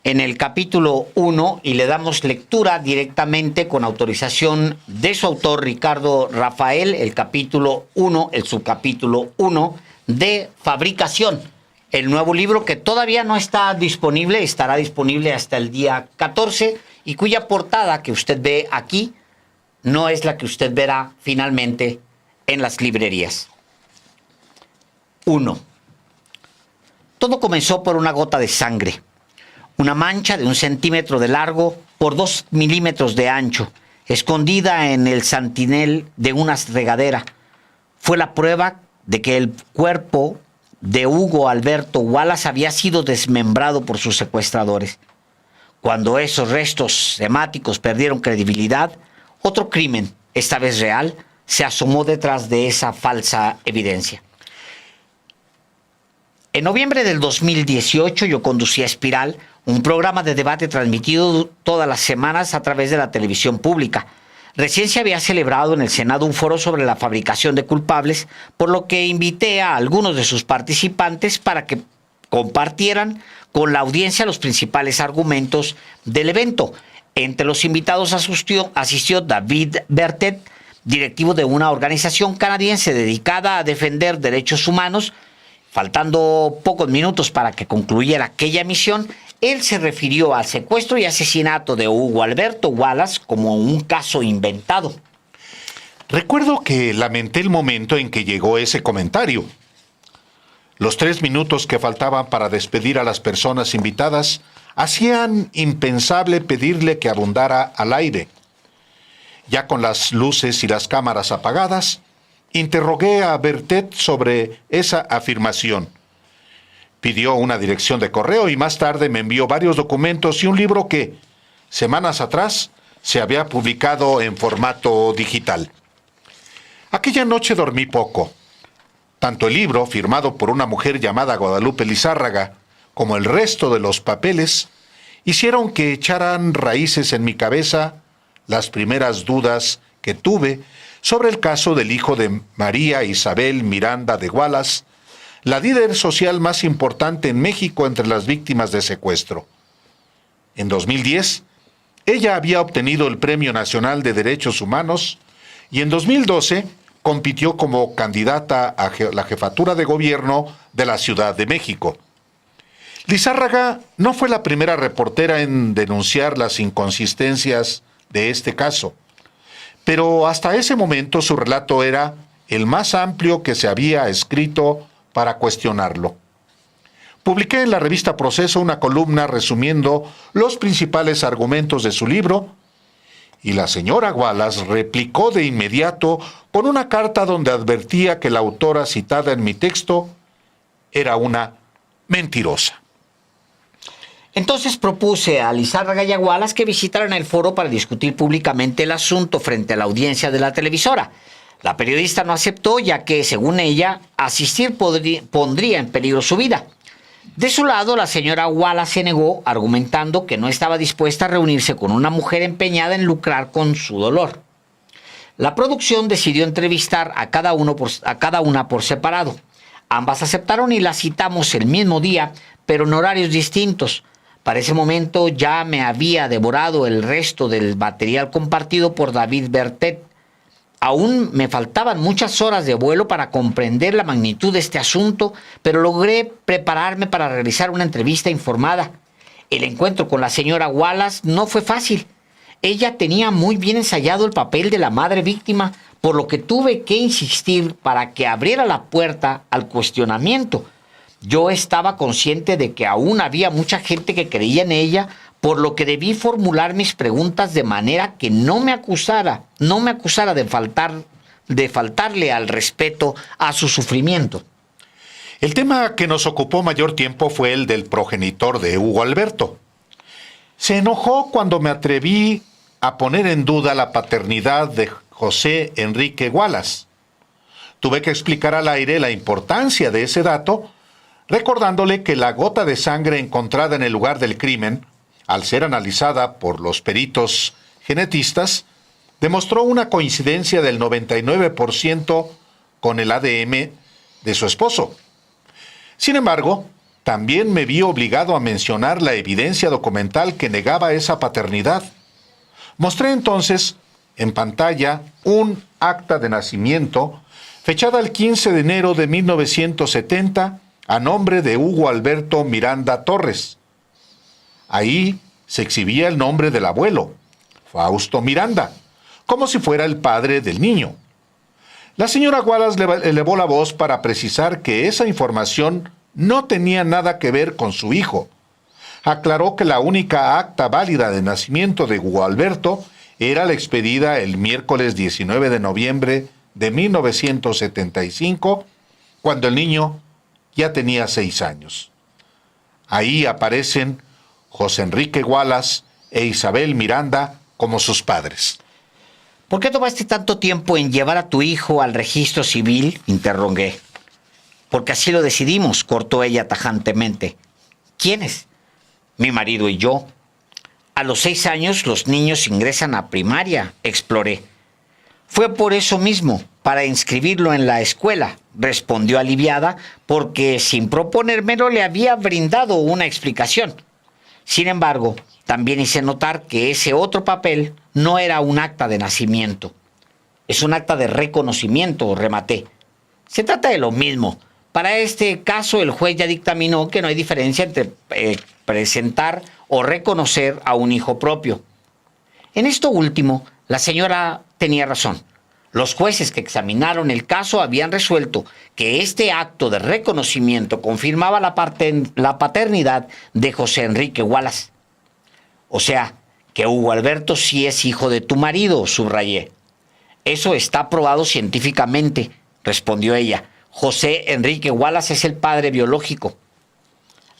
en el capítulo 1 y le damos lectura directamente con autorización de su autor Ricardo Rafael, el capítulo 1, el subcapítulo 1 de Fabricación, el nuevo libro que todavía no está disponible, estará disponible hasta el día 14 y cuya portada que usted ve aquí no es la que usted verá finalmente en las librerías. 1. Todo comenzó por una gota de sangre. Una mancha de 1 centímetro de largo por 2 milímetros de ancho, escondida en el santinel de una regadera. Fue la prueba de que el cuerpo de Hugo Alberto Wallace había sido desmembrado por sus secuestradores. Cuando esos restos hemáticos perdieron credibilidad, otro crimen, esta vez real, se asomó detrás de esa falsa evidencia. En noviembre del 2018 yo conducía Espiral, un programa de debate transmitido todas las semanas a través de la televisión pública. Recién se había celebrado en el Senado un foro sobre la fabricación de culpables, por lo que invité a algunos de sus participantes para que compartieran con la audiencia los principales argumentos del evento. Entre los invitados asistió David Bertet, directivo de una organización canadiense dedicada a defender derechos humanos. Faltando pocos minutos para que concluyera aquella misión, él se refirió al secuestro y asesinato de Hugo Alberto Wallace como un caso inventado. Recuerdo que lamenté el momento en que llegó ese comentario. Los 3 minutos que faltaban para despedir a las personas invitadas hacían impensable pedirle que abundara al aire. Ya con las luces y las cámaras apagadas, interrogué a Bertet sobre esa afirmación. Pidió una dirección de correo y más tarde me envió varios documentos y un libro que, semanas atrás, se había publicado en formato digital. Aquella noche dormí poco. Tanto el libro, firmado por una mujer llamada Guadalupe Lizárraga, como el resto de los papeles, hicieron que echaran raíces en mi cabeza las primeras dudas que tuve sobre el caso del hijo de María Isabel Miranda de Wallace, la líder social más importante en México entre las víctimas de secuestro. En 2010, ella había obtenido el Premio Nacional de Derechos Humanos y en 2012 compitió como candidata a la jefatura de gobierno de la Ciudad de México. Lizárraga no fue la primera reportera en denunciar las inconsistencias de este caso, pero hasta ese momento su relato era el más amplio que se había escrito para cuestionarlo. Publiqué en la revista Proceso una columna resumiendo los principales argumentos de su libro y la señora Wallace replicó de inmediato con una carta donde advertía que la autora citada en mi texto era una mentirosa. Entonces propuse a Lizárraga y a Wallace que visitaran el foro para discutir públicamente el asunto frente a la audiencia de la televisora. La periodista no aceptó, ya que, según ella, asistir pondría en peligro su vida. De su lado, la señora Wallace se negó, argumentando que no estaba dispuesta a reunirse con una mujer empeñada en lucrar con su dolor. La producción decidió entrevistar a cada una por separado. Ambas aceptaron y la citamos el mismo día, pero en horarios distintos. Para ese momento ya me había devorado el resto del material compartido por David Bertet. Aún me faltaban muchas horas de vuelo para comprender la magnitud de este asunto, pero logré prepararme para realizar una entrevista informada. El encuentro con la señora Wallace no fue fácil. Ella tenía muy bien ensayado el papel de la madre víctima, por lo que tuve que insistir para que abriera la puerta al cuestionamiento. Yo estaba consciente de que aún había mucha gente que creía en ella, por lo que debí formular mis preguntas de manera que no me acusara de faltarle al respeto a su sufrimiento. El tema que nos ocupó mayor tiempo fue el del progenitor de Hugo Alberto. Se enojó cuando me atreví a poner en duda la paternidad de José Enrique Wallace. Tuve que explicar al aire la importancia de ese dato, recordándole que la gota de sangre encontrada en el lugar del crimen, al ser analizada por los peritos genetistas, demostró una coincidencia del 99% con el ADN de su esposo. Sin embargo, también me vi obligado a mencionar la evidencia documental que negaba esa paternidad. Mostré entonces en pantalla un acta de nacimiento fechada el 15 de enero de 1970 a nombre de Hugo Alberto Miranda Torres. Ahí se exhibía el nombre del abuelo, Fausto Miranda, como si fuera el padre del niño. La señora Wallace elevó la voz para precisar que esa información no tenía nada que ver con su hijo. Aclaró que la única acta válida de nacimiento de Hugo Alberto era la expedida el miércoles 19 de noviembre de 1975, cuando el niño ya tenía 6 años. Ahí aparecen José Enrique Wallace e Isabel Miranda como sus padres. ¿Por qué tomaste tanto tiempo en llevar a tu hijo al registro civil?, interrogué. Porque así lo decidimos, cortó ella tajantemente. ¿Quiénes? Mi marido y yo. A los 6 años los niños ingresan a primaria, exploré. Fue por eso mismo, para inscribirlo en la escuela, respondió aliviada, porque sin proponérmelo le había brindado una explicación. Sin embargo, también hice notar que ese otro papel no era un acta de nacimiento. Es un acta de reconocimiento, rematé. Se trata de lo mismo. Para este caso, el juez ya dictaminó que no hay diferencia entre presentar o reconocer a un hijo propio. En esto último, la señora tenía razón. Los jueces que examinaron el caso habían resuelto que este acto de reconocimiento confirmaba la paternidad de José Enrique Wallace. O sea, que Hugo Alberto sí es hijo de tu marido, subrayé. Eso está probado científicamente, respondió ella. José Enrique Wallace es el padre biológico.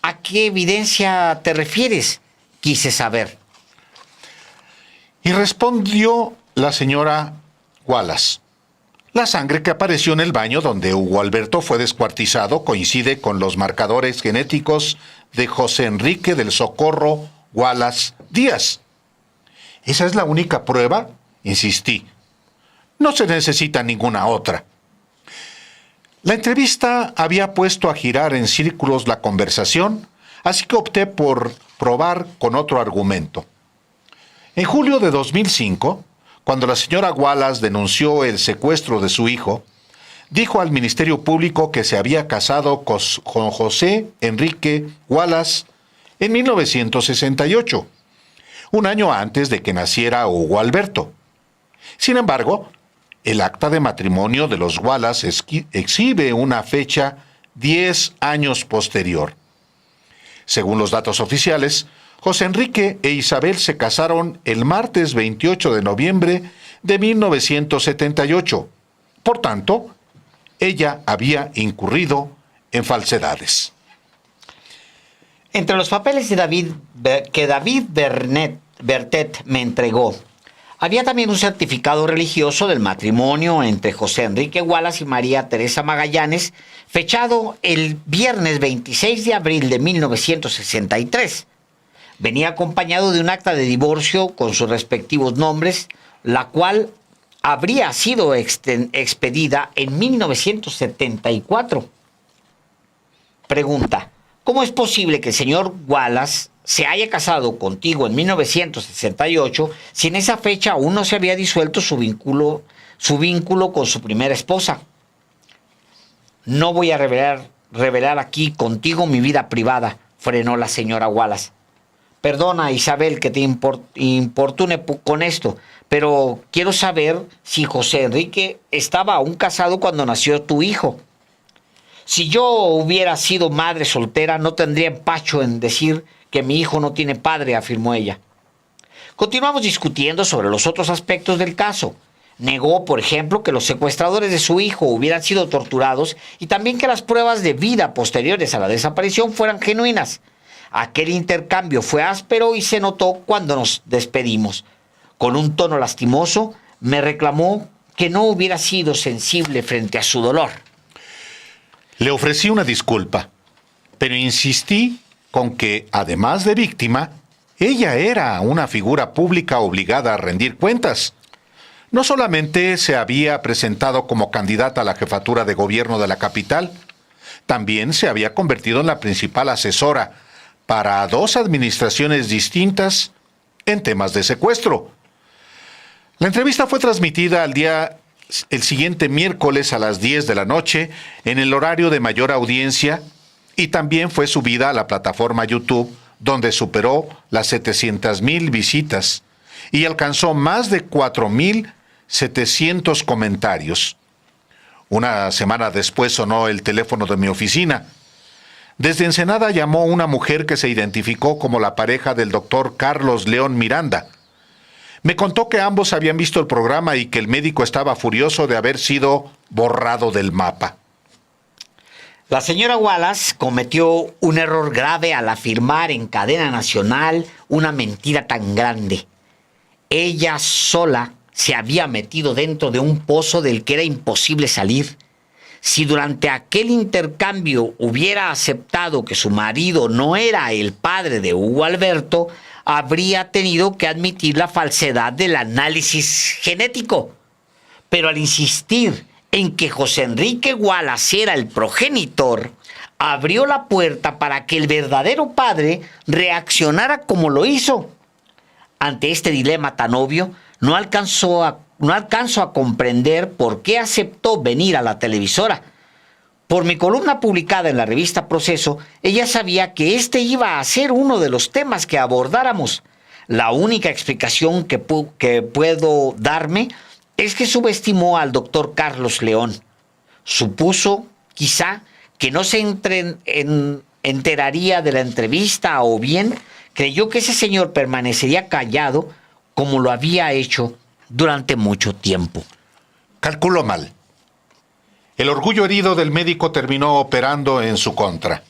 ¿A qué evidencia te refieres?, quise saber. Y respondió la señora Wallace. La sangre que apareció en el baño donde Hugo Alberto fue descuartizado coincide con los marcadores genéticos de José Enrique del Socorro Wallace Díaz. ¿Esa es la única prueba?, insistí. No se necesita ninguna otra. La entrevista había puesto a girar en círculos la conversación, así que opté por probar con otro argumento. En julio de 2005, cuando la señora Wallace denunció el secuestro de su hijo, dijo al Ministerio Público que se había casado con José Enrique Wallace en 1968, un año antes de que naciera Hugo Alberto. Sin embargo, el acta de matrimonio de los Wallace exhibe una fecha 10 años posterior. Según los datos oficiales, José Enrique e Isabel se casaron el martes 28 de noviembre de 1978. Por tanto, ella había incurrido en falsedades. Entre los papeles que David Bertet me entregó, había también un certificado religioso del matrimonio entre José Enrique Wallace y María Teresa Magallanes, fechado el viernes 26 de abril de 1963. Venía acompañado de un acta de divorcio con sus respectivos nombres, la cual habría sido expedida en 1974. Pregunta: ¿cómo es posible que el señor Wallace se haya casado contigo en 1968 si en esa fecha aún no se había disuelto su vínculo con su primera esposa? No voy a revelar aquí contigo mi vida privada, frenó la señora Wallace. Perdona, Isabel, que te importune con esto, pero quiero saber si José Enrique estaba aún casado cuando nació tu hijo. Si yo hubiera sido madre soltera, no tendría empacho en decir que mi hijo no tiene padre, afirmó ella. Continuamos discutiendo sobre los otros aspectos del caso. Negó, por ejemplo, que los secuestradores de su hijo hubieran sido torturados y también que las pruebas de vida posteriores a la desaparición fueran genuinas. Aquel intercambio fue áspero y se notó cuando nos despedimos. Con un tono lastimoso, me reclamó que no hubiera sido sensible frente a su dolor. Le ofrecí una disculpa, pero insistí con que, además de víctima, ella era una figura pública obligada a rendir cuentas. No solamente se había presentado como candidata a la jefatura de gobierno de la capital, también se había convertido en la principal asesora para 2 administraciones distintas en temas de secuestro. La entrevista fue transmitida el siguiente miércoles a las 10 de la noche en el horario de mayor audiencia y también fue subida a la plataforma YouTube, donde superó las 700,000 visitas y alcanzó más de 4,700 comentarios. Una semana después sonó el teléfono de mi oficina. Desde Ensenada llamó una mujer que se identificó como la pareja del doctor Carlos León Miranda. Me contó que ambos habían visto el programa y que el médico estaba furioso de haber sido borrado del mapa. La señora Wallace cometió un error grave al afirmar en cadena nacional una mentira tan grande. Ella sola se había metido dentro de un pozo del que era imposible salir. Si durante aquel intercambio hubiera aceptado que su marido no era el padre de Hugo Alberto, habría tenido que admitir la falsedad del análisis genético. Pero al insistir en que José Enrique Wallace era el progenitor, abrió la puerta para que el verdadero padre reaccionara como lo hizo. Ante este dilema tan obvio, no alcanzo a comprender por qué aceptó venir a la televisora. Por mi columna publicada en la revista Proceso, ella sabía que este iba a ser uno de los temas que abordáramos. La única explicación que puedo darme es que subestimó al doctor Carlos León. Supuso, quizá, que no se enteraría de la entrevista o bien creyó que ese señor permanecería callado como lo había hecho durante mucho tiempo. Calculó mal. El orgullo herido del médico terminó operando en su contra.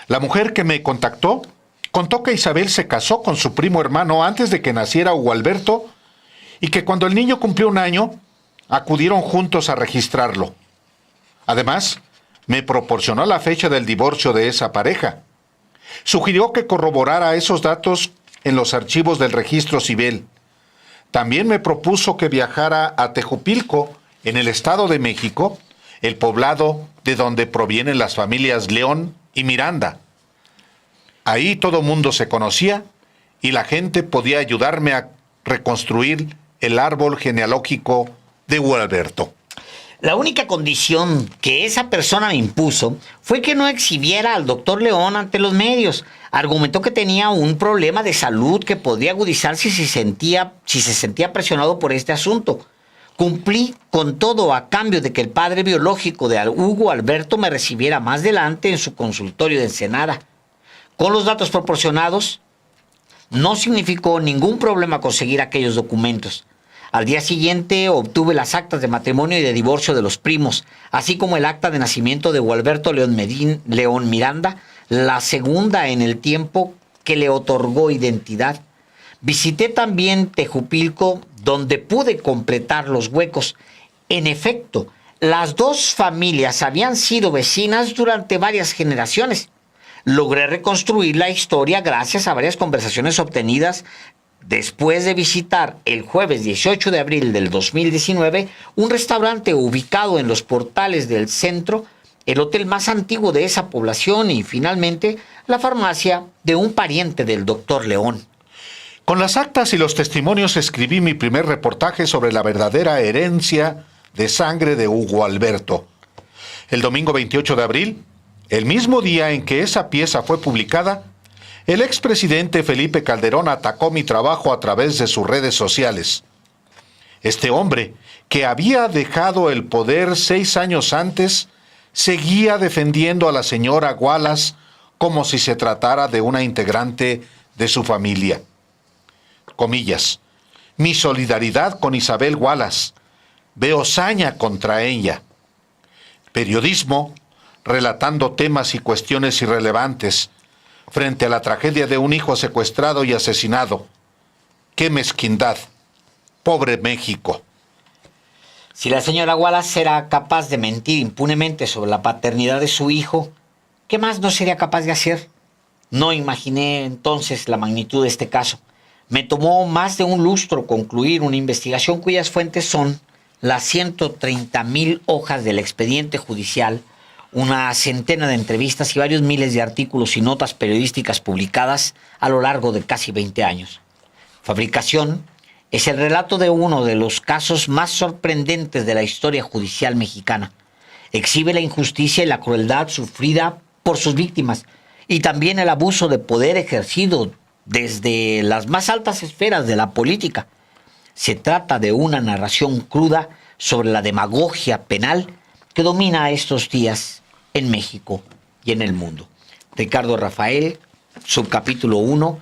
La mujer que me contactó contó que Isabel se casó con su primo hermano antes de que naciera Hugo Alberto y que cuando el niño cumplió 1 año, acudieron juntos a registrarlo. Además, me proporcionó la fecha del divorcio de esa pareja. Sugirió que corroborara esos datos en los archivos del registro civil. También me propuso que viajara a Tejupilco, en el Estado de México, el poblado de donde provienen las familias León y Miranda. Ahí todo mundo se conocía y la gente podía ayudarme a reconstruir el árbol genealógico de Hugo Alberto. La única condición que esa persona me impuso fue que no exhibiera al doctor León ante los medios. Argumentó que tenía un problema de salud que podría agudizarse si se sentía presionado por este asunto. Cumplí con todo a cambio de que el padre biológico de Hugo Alberto me recibiera más adelante en su consultorio de Ensenada. Con los datos proporcionados, no significó ningún problema conseguir aquellos documentos. Al día siguiente obtuve las actas de matrimonio y de divorcio de los primos, así como el acta de nacimiento de Hugo Alberto León Miranda, la segunda en el tiempo que le otorgó identidad. Visité también Tejupilco, donde pude completar los huecos. En efecto, las 2 familias habían sido vecinas durante varias generaciones. Logré reconstruir la historia gracias a varias conversaciones obtenidas después de visitar el jueves 18 de abril del 2019 un restaurante ubicado en los portales del centro, el hotel más antiguo de esa población y finalmente la farmacia de un pariente del doctor León. Con las actas y los testimonios escribí mi primer reportaje sobre la verdadera herencia de sangre de Hugo Alberto. El domingo 28 de abril, el mismo día en que esa pieza fue publicada, el expresidente Felipe Calderón atacó mi trabajo a través de sus redes sociales. Este hombre, que había dejado el poder 6 años antes, seguía defendiendo a la señora Wallace como si se tratara de una integrante de su familia. Comillas, mi solidaridad con Isabel Wallace. Veo saña contra ella. Periodismo, relatando temas y cuestiones irrelevantes frente a la tragedia de un hijo secuestrado y asesinado. ¡Qué mezquindad! ¡Pobre México! Si la señora Wallace era capaz de mentir impunemente sobre la paternidad de su hijo, ¿qué más no sería capaz de hacer? No imaginé entonces la magnitud de este caso. Me tomó más de un lustro concluir una investigación cuyas fuentes son las 130,000 hojas del expediente judicial, una centena de entrevistas y varios miles de artículos y notas periodísticas publicadas a lo largo de casi 20 años. Fabricación es el relato de uno de los casos más sorprendentes de la historia judicial mexicana. Exhibe la injusticia y la crueldad sufrida por sus víctimas y también el abuso de poder ejercido desde las más altas esferas de la política. Se trata de una narración cruda sobre la demagogia penal que domina estos días en México y en el mundo. Ricardo Rafael, subcapítulo 1.